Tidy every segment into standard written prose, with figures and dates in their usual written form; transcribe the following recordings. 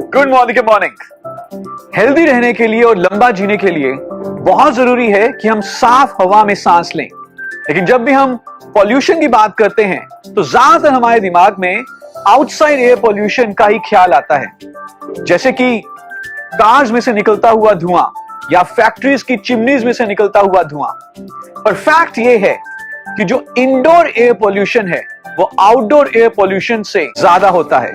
Good morning. Healthy रहने के लिए और लंबा जीने के लिए बहुत जरूरी है कि हम साफ हवा में सांस लें। लेकिन जब भी हम पॉल्यूशन की बात करते हैं तो ज्यादातर हमारे दिमाग में आउटसाइड एयर पॉल्यूशन का ही ख्याल आता है, जैसे कि कार्स में से निकलता हुआ धुआं या फैक्ट्रीज की चिमनीज में से निकलता हुआ धुआं। पर फैक्ट यह है कि जो इंडोर एयर पॉल्यूशन है वो आउटडोर एयर पॉल्यूशन से ज्यादा होता है।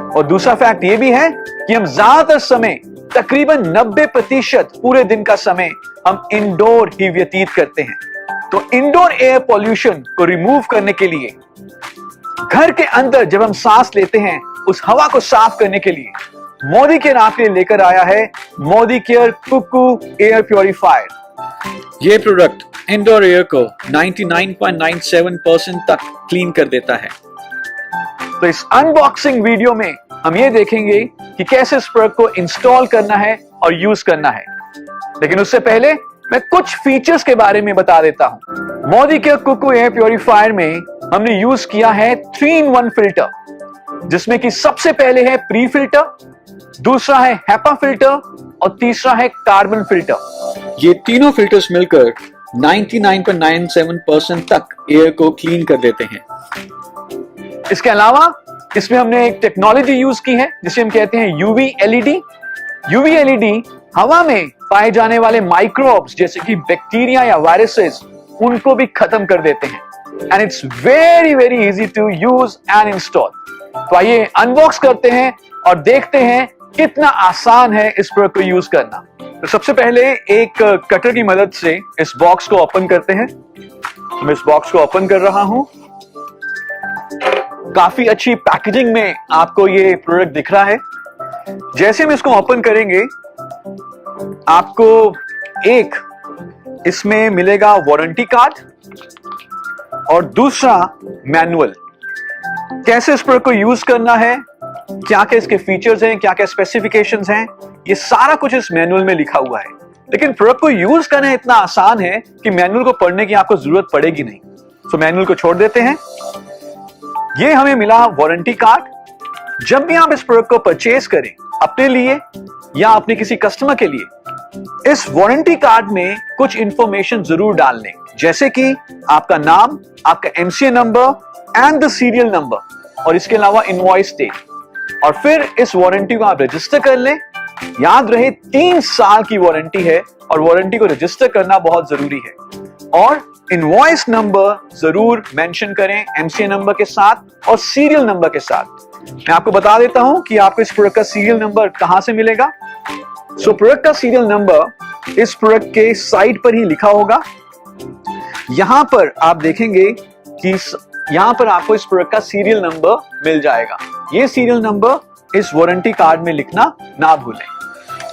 और दूसरा फैक्ट यह भी है कि हम ज्यादातर समय तकरीबन 90% पूरे दिन का समय हम इंडोर ही व्यतीत करते हैं। तो इंडोर एयर पॉल्यूशन को रिमूव करने के लिए घर के अंदर जब हम सांस लेते हैं उस हवा को साफ करने के लिए मोदी केयर आपके लिए लेकर आया है Modicare Cuckoo air purifier. ये प्रोडक्ट इंडोर एयर को 99.97% तक क्लीन कर देता है। तो इस अनबॉक्सिंग वीडियो में हम ये देखेंगे कि कैसे इस प्रोडक्ट को इंस्टॉल करना है और यूज करना है। लेकिन उससे पहले मैं कुछ फीचर्स के बारे में बता देता हूं। Modicare Cuckoo air purifier में हमने यूज किया है 3-in-1 फिल्टर, जिसमें कि सबसे पहले है प्री फिल्टर, दूसरा है हेपा फिल्टर और तीसरा है कार्बन फिल्टर। ये तीनों फिल्टर्स मिलकर 99.97% तक एयर को क्लीन कर देते हैं। इसके अलावा इसमें हमने एक टेक्नोलॉजी यूज की है जिसे हम कहते हैं यूवी एलईडी। यूवी एलईडी हवा में पाए जाने वाले माइक्रोब्स जैसे कि बैक्टीरिया या वायरसेस उनको भी खत्म कर देते हैं। And it's very very easy to use and install. तो आइए अनबॉक्स करते हैं और देखते हैं कितना आसान है इस प्रोडक्ट को यूज करना। तो सबसे पहले एक कटर की मदद से इस बॉक्स को ओपन करते हैं। मैं इस बॉक्स को ओपन कर रहा हूं। काफी अच्छी पैकेजिंग में आपको ये प्रोडक्ट दिख रहा है। जैसे हम इसको ओपन करेंगे आपको एक इसमें मिलेगा वारंटी कार्ड और दूसरा मैनुअल। कैसे इस प्रोडक्ट को यूज करना है, क्या क्या इसके फीचर्स हैं, क्या क्या स्पेसिफिकेशंस हैं, ये सारा कुछ इस मैनुअल में लिखा हुआ है। लेकिन प्रोडक्ट को यूज करना इतना आसान है कि मैनुअल को पढ़ने की आपको जरूरत पड़ेगी नहीं। तो मैनुअल को छोड़ देते हैं। ये हमें मिला वारंटी कार्ड। जब भी आप इस प्रोडक्ट को परचेज करें अपने लिए या अपने किसी कस्टमर के लिए, इस वारंटी कार्ड में कुछ इंफॉर्मेशन जरूर डाल लें, जैसे कि आपका नाम, आपका MCA number and the serial number और इसके अलावा इनवॉइस डेट। और फिर इस वारंटी को आप रजिस्टर कर लें। याद रहे 3 साल की वारंटी है और वारंटी को रजिस्टर करना बहुत जरूरी है। और इनवॉइस नंबर जरूर मेंशन करें एमसीए नंबर के साथ और सीरियल नंबर के साथ। मैं आपको बता देता हूं कि आपको इस प्रोडक्ट का सीरियल नंबर कहां से मिलेगा। सो प्रोडक्ट का सीरियल नंबर इस प्रोडक्ट के साइड पर ही लिखा होगा। यहां पर आप देखेंगे कि यहां पर आपको इस प्रोडक्ट का सीरियल नंबर मिल जाएगा। ये सीरियल नंबर इस वारंटी कार्ड में लिखना ना भूलें।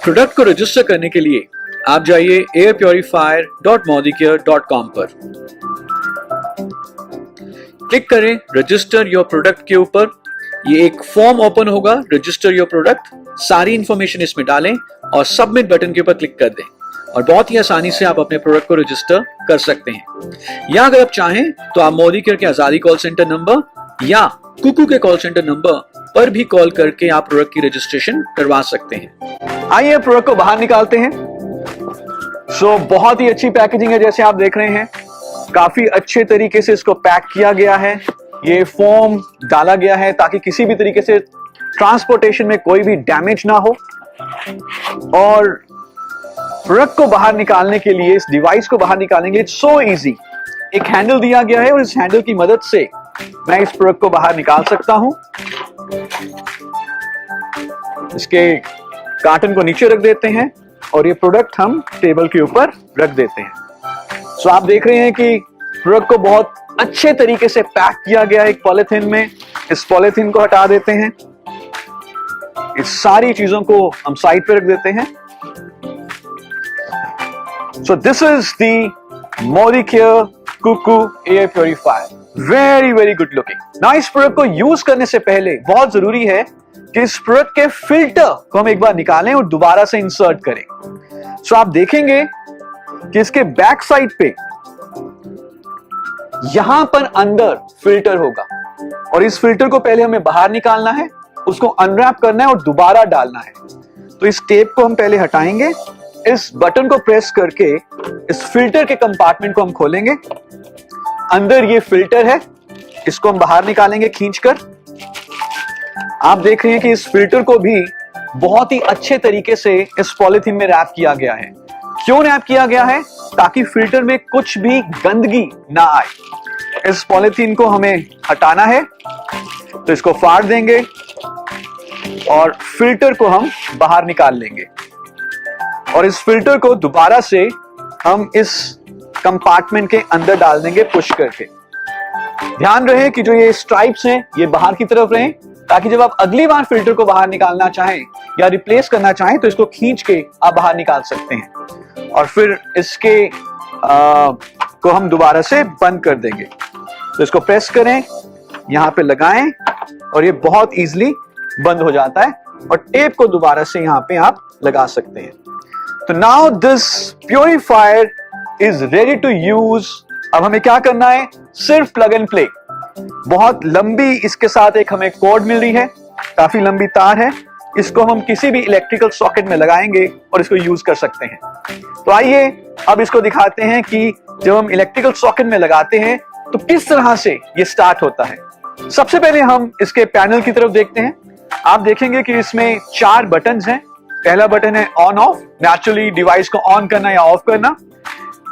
प्रोडक्ट को रजिस्टर करने के लिए आप जाइए airpurifier.modicare.com पर, क्लिक करें रजिस्टर योर प्रोडक्ट के ऊपर। ये एक फॉर्म ओपन होगा, रजिस्टर योर प्रोडक्ट। सारी इंफॉर्मेशन इसमें डालें और सबमिट बटन के ऊपर क्लिक कर दें और बहुत ही आसानी से आप अपने प्रोडक्ट को रजिस्टर कर सकते हैं। या अगर आप चाहें तो आप मोदी केयर के आजादी कॉल सेंटर नंबर या कुकू के कॉल सेंटर नंबर पर भी कॉल करके आप प्रोडक्ट की रजिस्ट्रेशन करवा सकते हैं। आइए प्रोडक्ट को बाहर निकालते हैं। सो बहुत ही अच्छी पैकेजिंग है, जैसे आप देख रहे हैं। काफी अच्छे तरीके से इसको पैक किया गया है। ये फोम डाला गया है ताकि किसी भी तरीके से ट्रांसपोर्टेशन में कोई भी डैमेज ना हो। और प्रोडक्ट को बाहर निकालने के लिए, इस डिवाइस को बाहर निकालने के लिए सो इजी। एक हैंडल दिया गया है और इस हैंडल की मदद से मैं इस प्रोडक्ट को बाहर निकाल सकता हूं। इसके कार्टन को नीचे रख देते हैं और ये प्रोडक्ट हम टेबल के ऊपर रख देते हैं। सो आप देख रहे हैं कि प्रोडक्ट को बहुत अच्छे तरीके से पैक किया गया है एक पॉलिथीन में। इस पॉलिथीन को हटा देते हैं। इस सारी चीजों को हम साइड पे रख देते हैं। So this is the Modicare Cuckoo air purifier. Very very good looking. ना इस प्रोडक्ट को यूज करने से पहले बहुत जरूरी है कि इस प्रोडक्ट के फिल्टर को हम एक बार निकालें और दोबारा से इंसर्ट करें। सो आप देखेंगे कि इसके बैक साइड पे यहां पर अंदर फिल्टर होगा और इस फिल्टर को पहले हमें बाहर निकालना है, उसको अनरैप करना है और दोबारा डालना है। तो इस टेप को हम पहले हटाएंगे, इस बटन को प्रेस करके इस फिल्टर के कंपार्टमेंट को हम खोलेंगे। अंदर ये फिल्टर है, इसको हम बाहर निकालेंगे खींचकर। आप देख रहे हैं कि इस फिल्टर को भी बहुत ही अच्छे तरीके से इस पॉलिथीन में रैप किया गया है। क्यों रैप किया गया है? ताकि फिल्टर में कुछ भी गंदगी ना आए। इस पॉलिथीन को हमें हटाना है, तो इसको फाड़ देंगे और फिल्टर को हम बाहर निकाल लेंगे और इस फिल्टर को दोबारा से हम इस कंपार्टमेंट के अंदर डाल देंगे पुश करके। ध्यान रहे कि जो ये स्ट्राइप्स हैं ये बाहर की तरफ रहें, ताकि जब आप अगली बार फिल्टर को बाहर निकालना चाहें या रिप्लेस करना चाहें तो इसको खींच के आप बाहर निकाल सकते हैं और फिर इसके को हम दोबारा से बंद कर देंगे। तो इसको प्रेस करें, यहां पे लगाएं और ये बहुत इजीली बंद हो जाता है और टेप को दोबारा से यहां पे आप लगा सकते हैं। तो now this purifier is ready to use. अब हमें क्या करना है? सिर्फ प्लग एंड प्ले। बहुत लंबी इसके साथ एक हमें कॉर्ड मिल रही है, काफी लंबी तार है, इसको हम किसी भी इलेक्ट्रिकल सॉकेट में लगाएंगे और इसको यूज कर सकते हैं। तो आइए अब इसको दिखाते हैं कि जब हम इलेक्ट्रिकल सॉकेट में लगाते हैं तो किस तरह से ये स्टार्ट होता है। सबसे पहले हम इसके पैनल की तरफ देखते हैं। आप देखेंगे कि इसमें 4 बटन्स हैं। पहला बटन है ऑन ऑफ, नेचुरली डिवाइस को ऑन करना या ऑफ करना।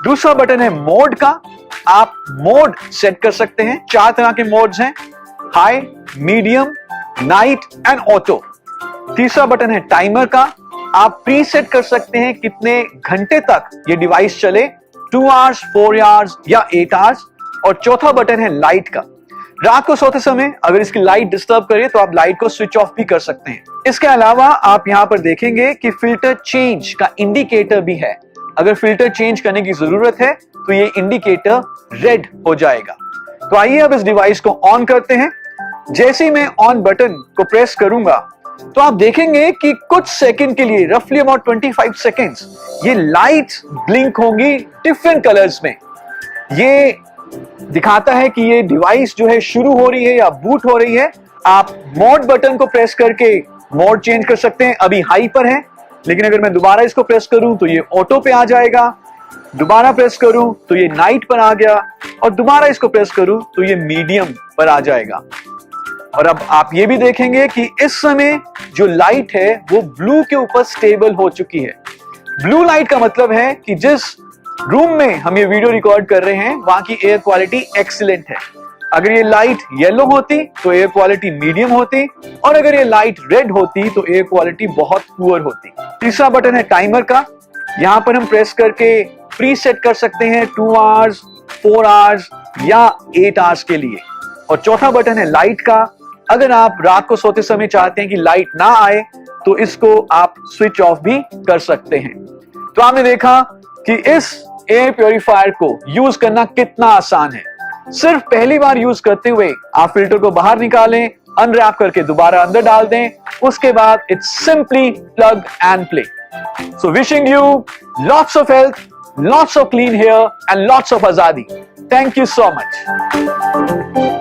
दूसरा बटन है मोड का, आप मोड सेट कर सकते हैं। 4 तरह के मोड्स हैं, high, medium, night and auto. तीसरा बटन है टाइमर का, आप प्री सेट कर सकते हैं कितने घंटे तक ये डिवाइस चले, 2 आवर्स, 4 आवर्स या 8 आवर्स। और चौथा बटन है लाइट का, रात को सोते समय अगर इसकी लाइट डिस्टर्ब करे तो आप लाइट को स्विच ऑफ भी कर सकते हैं। इसके अलावा आप यहां पर देखेंगे कि फिल्टर चेंज का इंडिकेटर भी है। अगर फिल्टर चेंज करने की जरूरत है तो ये इंडिकेटर रेड हो जाएगा। तो आइए अब इस डिवाइस को ऑन करते हैं। जैसे ही मैं ऑन बटन को प्रेस करूंगा तो आप देखेंगे कि कुछ सेकंड के लिए, रफली अबाउट 25 सेकंड्स, ये लाइट्स ब्लिंक होंगी डिफरेंट कलर्स में। ये दिखाता है कि ये डिवाइस जो है शुरू हो रही है या बूट हो रही है। आप मोड बटन को प्रेस करके मोड चेंज कर सकते हैं। अभी हाई पर है, लेकिन अगर मैं दोबारा इसको प्रेस करूं तो ये ऑटो पे आ जाएगा, दोबारा प्रेस करूं तो ये नाइट पर आ गया और दोबारा इसको प्रेस करूं तो ये मीडियम पर आ जाएगा। और अब आप ये भी देखेंगे कि इस समय जो लाइट है वो ब्लू के ऊपर स्टेबल हो चुकी है। ब्लू लाइट का मतलब है कि जिस रूम में हम ये वीडियो रिकॉर्ड कर रहे हैं वहां की एयर क्वालिटी एक्सीलेंट है। अगर ये लाइट येलो होती तो एयर क्वालिटी मीडियम होती और अगर ये लाइट रेड होती तो एयर क्वालिटी बहुत पुअर होती। तीसरा बटन है टाइमर का, यहां पर हम प्रेस करके प्री सेट कर सकते हैं 2 आवर्स, 4 आवर्स या 8 आवर्स के लिए। और चौथा बटन है लाइट का, अगर आप रात को सोते समय चाहते हैं कि लाइट ना आए तो इसको आप स्विच ऑफ भी कर सकते हैं। तो आपने देखा कि इस एयर प्योरीफायर को यूज करना कितना आसान है। सिर्फ पहली बार यूज करते हुए आप फिल्टर को बाहर निकालें, अनरैप करके दोबारा अंदर डाल दें, उसके बाद it's simply plug and play. So wishing you lots of health, lots of clean hair and lots of आजादी। Thank you so much.